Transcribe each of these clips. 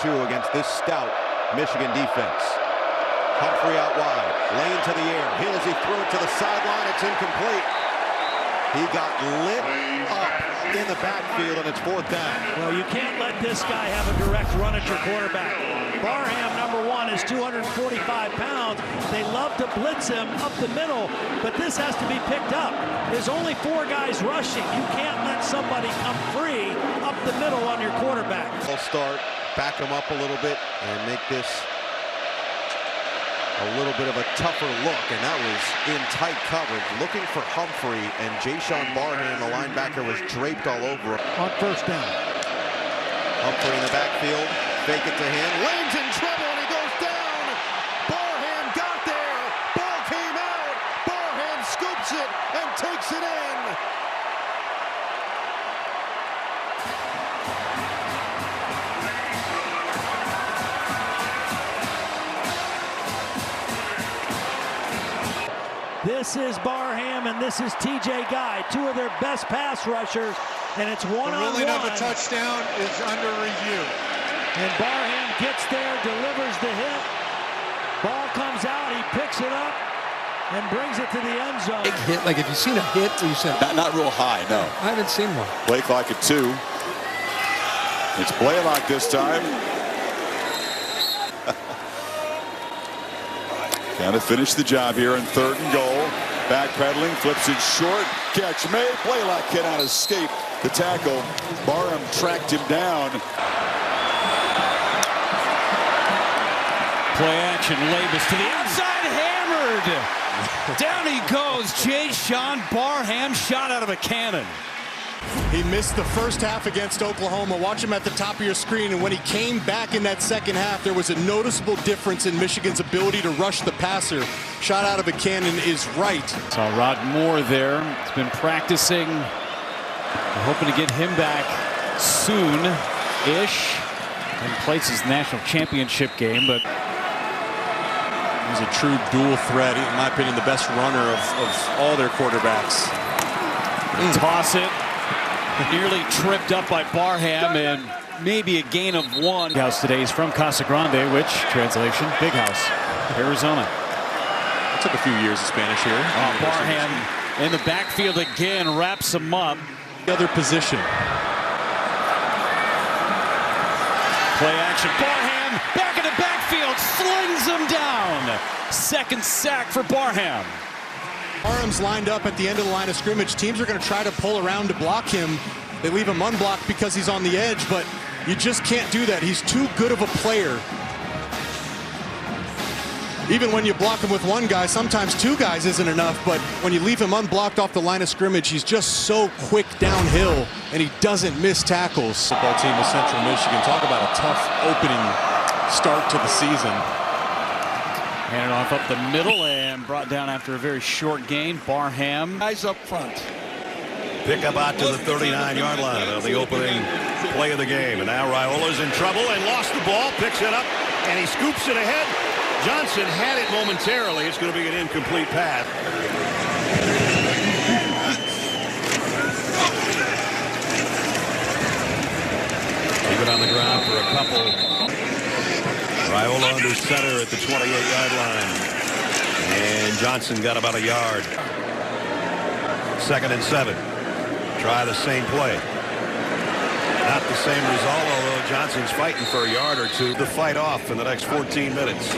2 against this stout Michigan defense. Humphrey out wide, lane to the air. His, he threw it to the sideline. It's incomplete. He got lit up in the backfield, and it's 4th down. Well, you can't let this guy have a direct run at your quarterback. Barham, number 1, is 245 pounds. They love to blitz him up the middle, but this has to be picked up. There's only 4 guys rushing. You can't let somebody come free up the middle on your quarterback. They'll start, back him up a little bit, and make this a little bit of a tougher look, and that was in tight coverage, looking for Humphrey, and Jaishawn Barham, the linebacker, was draped all over him. On 1st down. Humphrey in the backfield, fake it to him, Lane's in trouble, and he goes down. Barham got there, ball came out, Barham scoops it and takes it in. This is Barham and this is TJ Guy, 2 of their best pass rushers, and it's one-on-one. The ruling of a touchdown is under review. And Barham gets there, delivers the hit. Ball comes out, he picks it up and brings it to the end zone. Big hit, like if you've seen a hit where you said... Not real high, no. I haven't seen one. Play clock at 2. It's Blaylock this time. Got to finish the job here in 3rd and goal. Backpedaling, flips it short. Catch made. Blaylock cannot escape the tackle. Barham tracked him down. Play action. Labus to the outside. Hammered. Down he goes. Jaishawn Barham, shot out of a cannon. He missed the first half against Oklahoma. Watch him at the top of your screen, and when he came back in that second half, there was a noticeable difference in Michigan's ability to rush the passer. Shot out of a cannon is right. Saw Rod Moore there. He's been practicing. We're hoping to get him back soon-ish and plays his national championship game, but he's a true dual threat. In my opinion, the best runner of all their quarterbacks. Toss it. Nearly tripped up by Barham, and maybe a gain of 1. Big House today is from Casa Grande, which, translation, Big House, Arizona. It took a few years of Spanish here. Barham in the backfield again, wraps him up. The other position. Play action. Barham back in the backfield, slings him down. 2nd sack for Barham. Barham's lined up at the end of the line of scrimmage. Teams are going to try to pull around to block him. They leave him unblocked because he's on the edge, but you just can't do that. He's too good of a player. Even when you block him with 1 guy, sometimes 2 guys isn't enough, but when you leave him unblocked off the line of scrimmage, he's just so quick downhill, and he doesn't miss tackles. Football team of Central Michigan. Talk about a tough opening start to the season. Handed off up the middle and brought down after a very short gain. Barham. Guys up front. Pick up out to the 39-yard line of the opening play of the game. And now Raiola's in trouble and lost the ball. Picks it up and he scoops it ahead. Johnson had it momentarily. It's going to be an incomplete pass. Keep it on the ground for a couple. Raiola under center at the 28-yard line. And Johnson got about a yard. 2nd and 7. Try the same play. Not the same result, although Johnson's fighting for a yard or 2 to fight off in the next 14 minutes.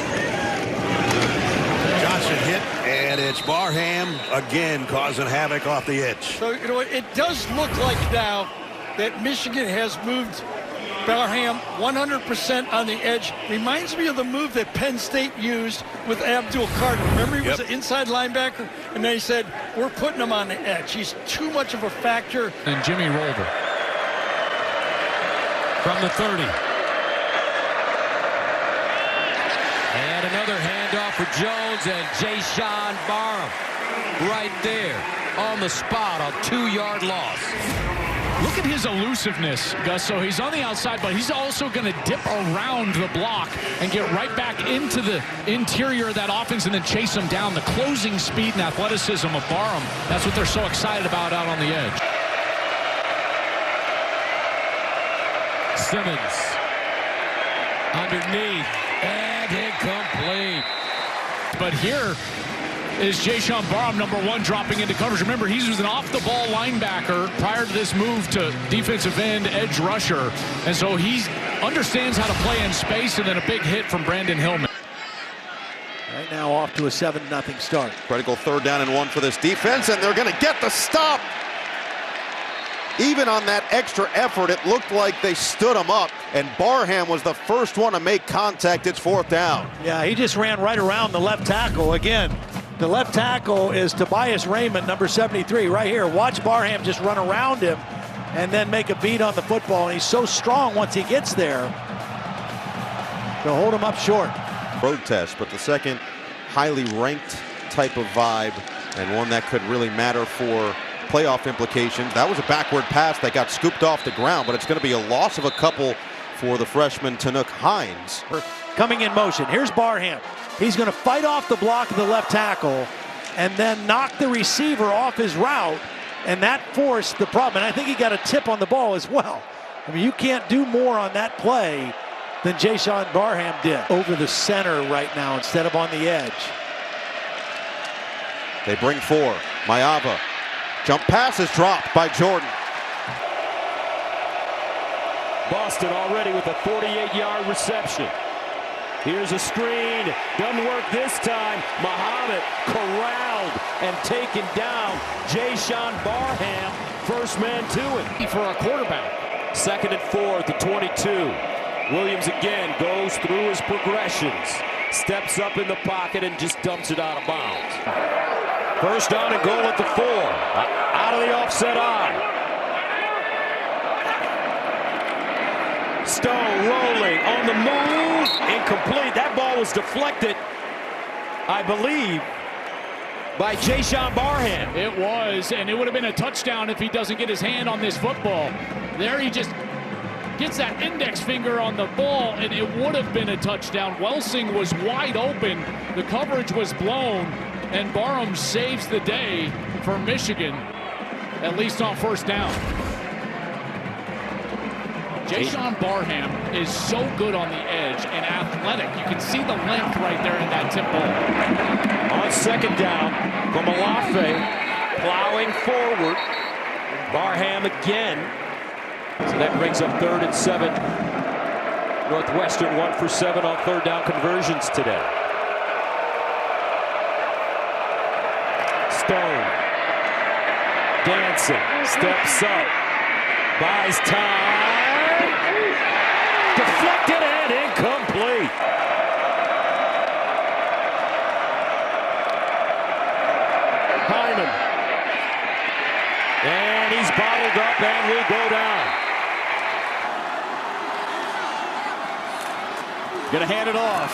Johnson hit, and it's Barham again causing havoc off the edge. So, you know, it does look like now that Michigan has moved Barham 100% on the edge. Reminds me of the move that Penn State used with Abdul Carter. Remember, he was an inside linebacker, and they said, we're putting him on the edge. He's too much of a factor. And Jimmy rolled it from the 30. And another handoff for Jones, and Jaishawn Barham right there on the spot, a 2-yard loss. Look at his elusiveness, Gus. So he's on the outside, but he's also going to dip around the block and get right back into the interior of that offense and then chase him down. The closing speed and athleticism of Barham, that's what they're so excited about out on the edge. Simmons Underneath. And incomplete. But here is Jaishawn Barham, number 1, dropping into coverage. Remember, he was an off-the-ball linebacker prior to this move to defensive end, edge rusher. And so he understands how to play in space, and then a big hit from Brandon Hillman. Right now off to a 7-0 start. Critical 3rd down and 1 for this defense, and they're going to get the stop. Even on that extra effort, it looked like they stood him up, and Barham was the first one to make contact. It's 4th down. Yeah, he just ran right around the left tackle. Again, the left tackle is Tobias Raymond, number 73, right here. Watch Barham just run around him and then make a beat on the football, and he's so strong once he gets there to hold him up short. Road test, but the second highly ranked type of vibe, and one that could really matter for playoff implications. That was a backward pass that got scooped off the ground, but it's going to be a loss of a couple for the freshman Tanook Hines. Coming in motion, here's Barham. He's going to fight off the block of the left tackle and then knock the receiver off his route, and that forced the problem. And I think he got a tip on the ball as well. I mean, you can't do more on that play than Jaishawn Barham did. Over the center right now instead of on the edge. They bring 4. Mayava. Jump pass is dropped by Jordan. Boston already with a 48-yard reception. Here's a screen. Doesn't work this time. Muhammad corralled and taken down. Jaishawn Barham, first man to it. For a quarterback. 2nd and 4 at the 22. Williams again goes through his progressions. Steps up in the pocket and just dumps it out of bounds. First down and goal at the 4. Out of the offset eye. Stone rolling on the move. Incomplete. That ball was deflected, I believe, by Jaishawn Barham. It was, and it would have been a touchdown if he doesn't get his hand on this football. There he just gets that index finger on the ball, and it would have been a touchdown. Welsing was wide open. The coverage was blown, and Barham saves the day for Michigan, at least on first down. Jaishawn Barham is so good on the edge and athletic. You can see the length right there in that tip ball. On 2nd down, from Alafe, plowing forward. Barham again. So that brings up 3rd and 7. Northwestern 1 for 7 on 3rd down conversions today. Stone. Dancing. Steps up. Buys time. Deflected and incomplete. Hyman. And he's bottled up and will go down. Gonna hand it off.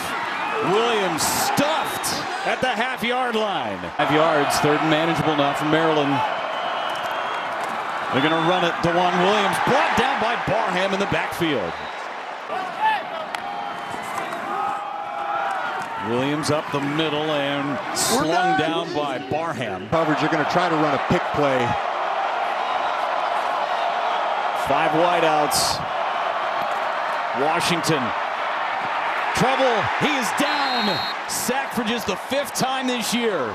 Williams stuffed at the half-yard line. 5 yards, 3rd and manageable now from Maryland. They're gonna run it. DeJuan Williams brought down by Barham in the backfield. Williams up the middle and slung down by Barham. Coverage, you're going to try to run a pick play. 5 wideouts. Washington. Trouble. He is down. Sacked for just the 5th time this year.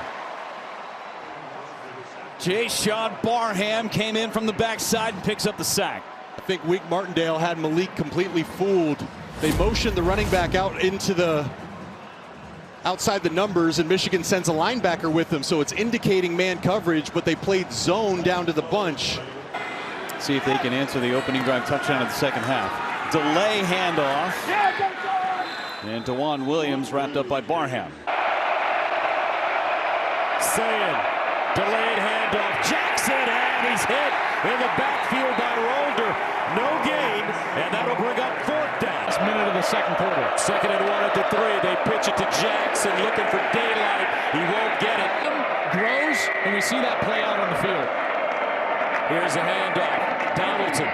Jaishawn Barham came in from the backside and picks up the sack. I think Wink Martindale had Malik completely fooled. They motioned the running back out into the outside the numbers, and Michigan sends a linebacker with them, so it's indicating man coverage, but they played zone down to the bunch. See if they can answer the opening drive touchdown in the 2nd half. Delay handoff. And DeJuan Williams wrapped up by Barham. Saying, delayed handoff. Jackson, and he's hit in the backfield by Rolder. No gain, and that'll bring up 4th down. Last minute of the 2nd quarter. 2nd and 1 at the 3. They pitch it to Jackson, looking for daylight. He won't get it. Grows, and we see that play out on the field. Here's a handoff. Donaldson